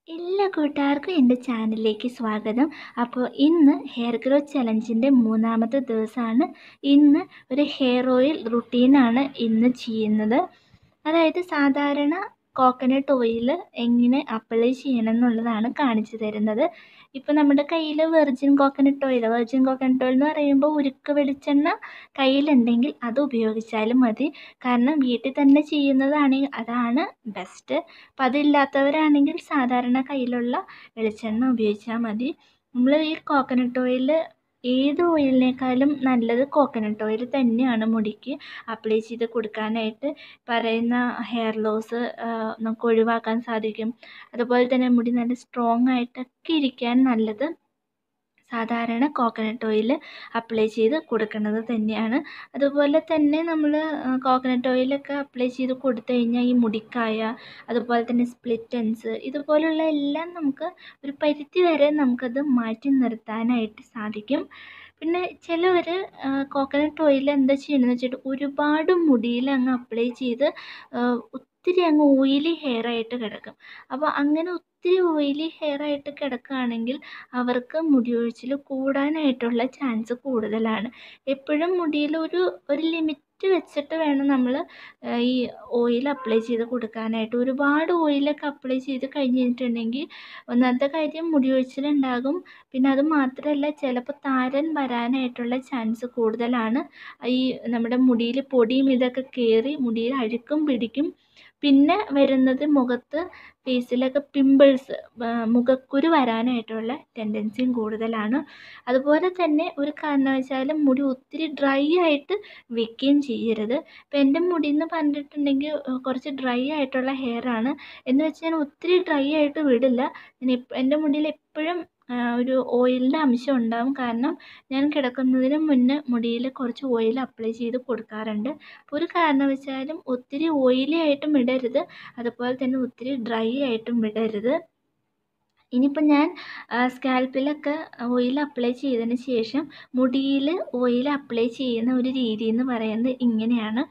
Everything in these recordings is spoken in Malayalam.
എല്ലാ കൂട്ടുകാർക്കും എൻ്റെ ചാനലിലേക്ക് സ്വാഗതം. അപ്പോൾ ഇന്ന് ഹെയർ ഗ്രോത്ത് ചലഞ്ചിൻ്റെ മൂന്നാമത്തെ ദിവസമാണ്. ഇന്ന് ഒരു ഹെയർ ഓയിൽ റുട്ടീനാണ് ഇന്ന് ചെയ്യുന്നത്. അതായത് സാധാരണ കോക്കനട്ട് ഓയിൽ എങ്ങനെ അപ്ലൈ ചെയ്യണം എന്നുള്ളതാണ് കാണിച്ചു തരുന്നത്. ഇപ്പോൾ നമ്മുടെ കയ്യിൽ വെർജിൻ കോക്കനട്ട് ഓയിൽ എന്ന് പറയുമ്പോൾ ഉരുക്ക് വെളിച്ചെണ്ണ കയ്യിലുണ്ടെങ്കിൽ അത് ഉപയോഗിച്ചാലും മതി. കാരണം വീട്ടിൽ തന്നെ ചെയ്യുന്നതാണെങ്കിൽ അതാണ് ബെസ്റ്റ്. അപ്പം അതില്ലാത്തവരാണെങ്കിൽ സാധാരണ കയ്യിലുള്ള വെളിച്ചെണ്ണ ഉപയോഗിച്ചാൽ മതി. നമ്മൾ ഈ കോക്കനട്ട് ഓയിൽ ഏത് ഓയിലിനേക്കാളും നല്ലത് കോക്കനട്ട് ഓയിൽ തന്നെയാണ് മുടിക്ക് അപ്ലൈ ചെയ്ത് കൊടുക്കാനായിട്ട്. പറയുന്ന ഹെയർ ലോസ് നമുക്ക് ഒഴിവാക്കാൻ സാധിക്കും. അതുപോലെ തന്നെ മുടി നല്ല സ്ട്രോങ് ആയിട്ടൊക്കെ ഇരിക്കാൻ നല്ലത് സാധാരണ കോക്കനട്ട് ഓയിൽ അപ്ലൈ ചെയ്ത് കൊടുക്കുന്നത് തന്നെയാണ്. അതുപോലെ തന്നെ നമ്മൾ കോക്കനട്ട് ഓയിലൊക്കെ അപ്ലൈ ചെയ്ത് കൊടുത്തു കഴിഞ്ഞാൽ ഈ മുടിക്കായ, അതുപോലെ തന്നെ സ്പ്ലിറ്റ് എൻഡ്സ്, ഇതുപോലുള്ള എല്ലാം നമുക്ക് ഒരു പരിധി വരെ നമുക്കത് മാറ്റി നിർത്താനായിട്ട് സാധിക്കും. പിന്നെ ചിലവർ കോക്കനട്ട് ഓയിൽ എന്താ ചെയ്യണമെന്ന് വെച്ചിട്ട് ഒരുപാട് മുടിയിൽ അങ്ങ് അപ്ലൈ ചെയ്ത് ഒത്തിരി അങ്ങ് ഓയിലി ഹെയർ ആയിട്ട് കിടക്കും. അപ്പോൾ അങ്ങനെ ഒത്തിരി ഓയിലി ഹെയർ ആയിട്ട് കിടക്കുകയാണെങ്കിൽ അവർക്ക് മുടി കൊഴിച്ചിൽ കൂടാനായിട്ടുള്ള ചാൻസ് കൂടുതലാണ്. എപ്പോഴും മുടിയിൽ ഒരു ലിമിറ്റ് വെച്ചിട്ട് വേണം നമ്മൾ ഈ ഓയിൽ അപ്ലൈ ചെയ്ത് കൊടുക്കാനായിട്ട്. ഒരുപാട് ഓയിലൊക്കെ അപ്ലൈ ചെയ്ത് കഴിഞ്ഞിട്ടുണ്ടെങ്കിൽ ഒന്നാമത്തെ കാര്യം മുടി കൊഴിച്ചിലുണ്ടാകും. പിന്നെ അത് മാത്രമല്ല, ചിലപ്പോൾ താരൻ വരാനായിട്ടുള്ള ചാൻസ് കൂടുതലാണ്. ഈ നമ്മുടെ മുടിയിൽ പൊടിയും ഇതൊക്കെ കയറി മുടിയിൽ അഴുക്കും പിടിക്കും. പിന്നെ വരുന്നത് മുഖത്ത് ഫേസിലൊക്കെ പിമ്പിൾസ്, മുഖക്കുരു വരാനായിട്ടുള്ള ടെൻഡൻസിയും കൂടുതലാണ്. അതുപോലെ തന്നെ ഒരു കാരണവശാലും മുടി ഒത്തിരി ഡ്രൈ ആയിട്ട് വെക്കുകയും ചെയ്യരുത്. ഇപ്പം എൻ്റെ മുടി എന്ന് പറഞ്ഞിട്ടുണ്ടെങ്കിൽ കുറച്ച് ഡ്രൈ ആയിട്ടുള്ള ഹെയർ ആണ്. എന്ന് വെച്ച് ഞാൻ ഒത്തിരി ഡ്രൈ ആയിട്ട് വിടില്ല. എൻ്റെ മുടിയിൽ എപ്പോഴും ഒരു ഓയിലിൻ്റെ അംശം ഉണ്ടാകും. കാരണം ഞാൻ കിടക്കുന്നതിന് മുന്നേ മുടിയിൽ കുറച്ച് ഓയിൽ അപ്ലൈ ചെയ്ത് കൊടുക്കാറുണ്ട്. അപ്പോൾ ഒരു കാരണവശാലും ഒത്തിരി ഓയിലി ആയിട്ടും ഇടരുത്, അതുപോലെ തന്നെ ഒത്തിരി ഡ്രൈ ആയിട്ടും വിടരുത്. ഇനിയിപ്പോൾ ഞാൻ സ്കാൽപ്പിലൊക്കെ ഓയിൽ അപ്ലൈ ചെയ്തതിന് ശേഷം മുടിയിൽ ഓയിൽ അപ്ലൈ ചെയ്യുന്ന ഒരു രീതി എന്ന് പറയുന്നത് ഇങ്ങനെയാണ്.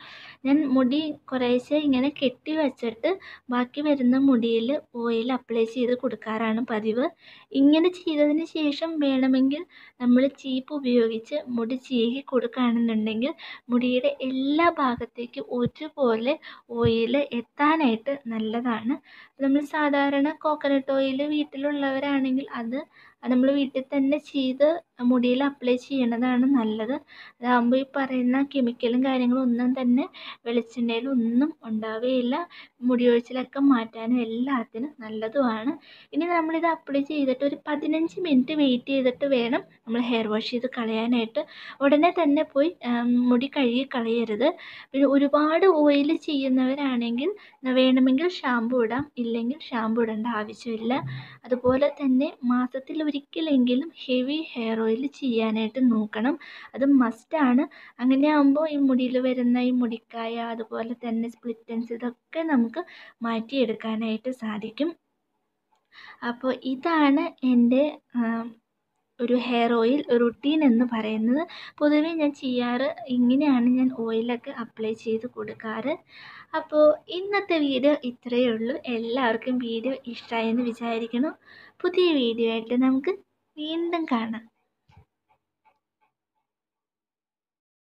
ഞാൻ മുടി കുറേശ്ശെ ഇങ്ങനെ കെട്ടി വച്ചിട്ട് ബാക്കി വരുന്ന മുടിയിൽ ഓയിൽ അപ്ലൈ ചെയ്ത് കൊടുക്കാറാണ് പതിവ്. ഇങ്ങനെ ചെയ്തതിന് ശേഷം വേണമെങ്കിൽ നമ്മൾ ചീപ്പ് ഉപയോഗിച്ച് മുടി ചീകി കൊടുക്കുകയാണെന്നുണ്ടെങ്കിൽ മുടിയുടെ എല്ലാ ഭാഗത്തേക്കും ഒരുപോലെ ഓയിൽ എത്താനായിട്ട് നല്ലതാണ്. നമ്മൾ സാധാരണ കോക്കനട്ട് ഓയിൽ വീട്ടിലുള്ളവരാണെങ്കിൽ അത് നമ്മൾ വീട്ടിൽ തന്നെ ചെയ്ത് മുടിയിൽ അപ്ലൈ ചെയ്യണതാണ് നല്ലത്. അതാകുമ്പോൾ ഈ പറയുന്ന കെമിക്കലും കാര്യങ്ങളും ഒന്നും തന്നെ വെളിച്ചെണ്ണയിലൊന്നും ഉണ്ടാവുകയില്ല. മുടി കൊഴിച്ചിലൊക്കെ മാറ്റാനും എല്ലാത്തിനും നല്ലതുമാണ്. ഇനി നമ്മളിത് അപ്ലൈ ചെയ്തിട്ട് ഒരു 15 മിനിറ്റ് വെയിറ്റ് ചെയ്തിട്ട് വേണം നമ്മൾ ഹെയർ വാഷ് ചെയ്ത് കളയാനായിട്ട്. ഉടനെ തന്നെ പോയി മുടി കഴുകി കളയരുത്. പിന്നെ ഒരുപാട് ഓയിൽ ചെയ്യുന്നവരാണെങ്കിൽ വേണമെങ്കിൽ ഷാമ്പു ഇടാം, ഇല്ലെങ്കിൽ ഷാമ്പു ഇടേണ്ട ആവശ്യമില്ല. അതുപോലെ തന്നെ മാസത്തിൽ ഒരിക്കലെങ്കിലും ഹെവി ഹെയർ ഓയിൽ ചെയ്യാനായിട്ട് നോക്കണം. അത് മസ്റ്റാണ്. അങ്ങനെ ആകുമ്പോൾ ഈ മുടിയിൽ വരുന്ന ഈ മുടിക്കായ, അതുപോലെ തന്നെ സ്പ്ലിറ്റ് എൻഡ്സ്, ഇതൊക്കെ നമുക്ക് മാറ്റിയെടുക്കാനായിട്ട് സാധിക്കും. അപ്പോൾ ഇതാണ് എൻ്റെ ഒരു ഹെയർ ഓയിൽ റുട്ടീൻ എന്ന് പറയുന്നത്. പൊതുവെ ഞാൻ ചെയ്യാറ് ഇങ്ങനെയാണ്, ഞാൻ ഓയിലൊക്കെ അപ്ലൈ ചെയ്ത് കൊടുക്കാറ്. അപ്പോൾ ഇന്നത്തെ വീഡിയോ ഇത്രയേ ഉള്ളൂ. എല്ലാവർക്കും വീഡിയോ ഇഷ്ടമായെന്ന് വിചാരിക്കുന്നു. പുതിയ വീഡിയോ ആയിട്ട് നമുക്ക് വീണ്ടും കാണാം.